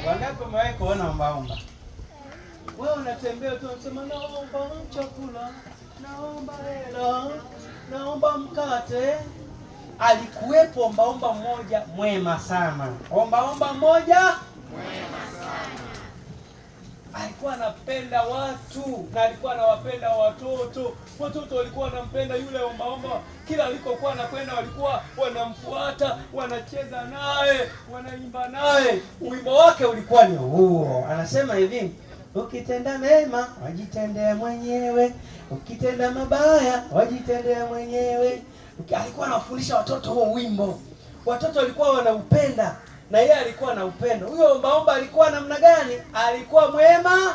Wangapi umewahi kuona ombaomba? Wewe unatembea tu unasema naomba chakula, naomba hela, naomba mkate. Alikuwepo ombaomba mmoja mwema sana. Ombaomba mmoja mwema sana. Alikuwa anapenda watu na alikuwa anawapenda watoto. Watoto walikuwa wanampenda yule ombaomba. Kila alikokuwa anakwenda walikuwa wanamfuata, wanacheza naye, wanaimba naye. Wimbo wake ulikuwa ni huo. Anasema hivi, ukitenda mema wajitendea mwenyewe, ukitenda mabaya wajitendea mwenyewe. Alikuwa anafundisha watoto huo wimbo. Watoto walikuwa wanaupenda na yeye alikuwa na upendo. Huyo ombaomba alikuwa namna gani? Alikuwa mwema sana.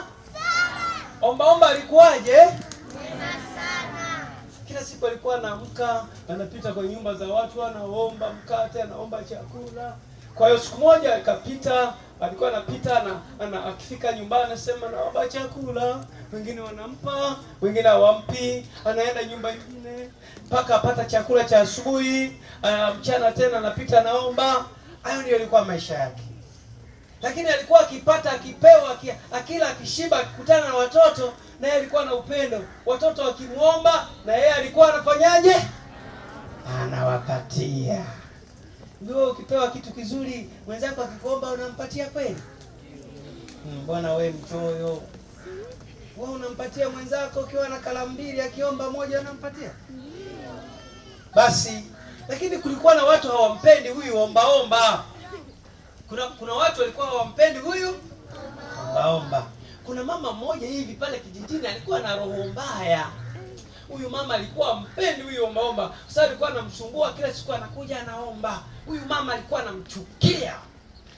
Ombaomba alikuwaje? Mwema sana. Kila siku alikuwa anaamka, anapita kwa nyumba za watu, anaomba mkate, anaomba chakula. Kwa hiyo siku moja alikuwa anapita akifika nyumbani anasema naomba chakula. Wengine wanampa, wengine hawampi. Anaenda nyumba nyingine mpaka apata chakula cha asubuhi, mchana tena anapita naomba. Hayo ndio yalikuwa maisha yake. Lakini alikuwa akipata, akipewa, akila, akishiba, akikutana na watoto, na yeye alikuwa na upendo. Watoto wakimuomba na yeye alikuwa anafanyaje? Anawapatia. Ndio ukipewa kitu kizuri, mwenzako akikuomba unampatia kweli? Bwana wewe mchoyo. Wewe unampatia mwenzako ukiwa na kalamu mbili, akiomba moja unampatia? Basi, lakini kulikuwa na watu hawampendi huyu ombaomba. Kuna watu walikuwa hawampendi huyu ombaomba. Kuna mama mmoja hivi pale kijijini alikuwa na roho mbaya. Huyu mama alikuwa ampendi huyu ombaomba. Sasa alikuwa anamsumbua kila siku, anakuja anaomba. Huyu mama alikuwa anamchukia.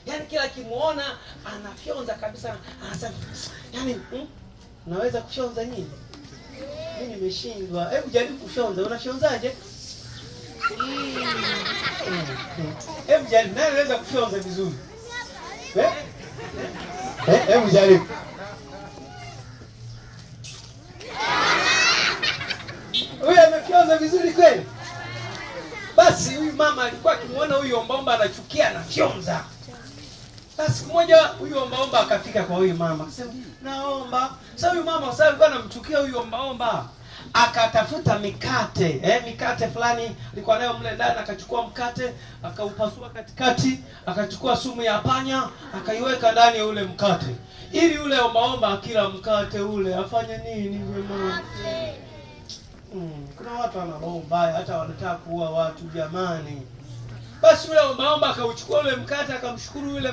Yaani kila kimuona anafyonza kabisa. Anasema, yaani naweza kufyonza nyinyi? Mimi nimeshindwa. Hebu jaribu kufyonza. Unafyonzaje? Hebu jaribu. Nani anaweza kufyonza vizuri? Hebu jaribu. Huyu amefyonza vizuri kweli? Basi huyu mama alikuwa akimuona huyu ombaomba anachukia, anafyonza. Basi siku moja huyu ombaomba akafika kwa huyu mama. Akasema, naomba. Sasa huyu mama sasa alikuwa anamchukia huyu ombaomba. Akatafuta mikate, mikate fulani alikuwa nayo mle ndani, akachukua mkate, akaupasua katikati, akachukua sumu ya panya, akaiweka ndani ya ule mkate. Ili ule ombaomba akila mkate ule afanye nini mama? Kuna watu wana roho mbaya, hata wanataka kuua watu jamani. Basi ule ombaomba akauchukua ule mkate, akamshukuru yule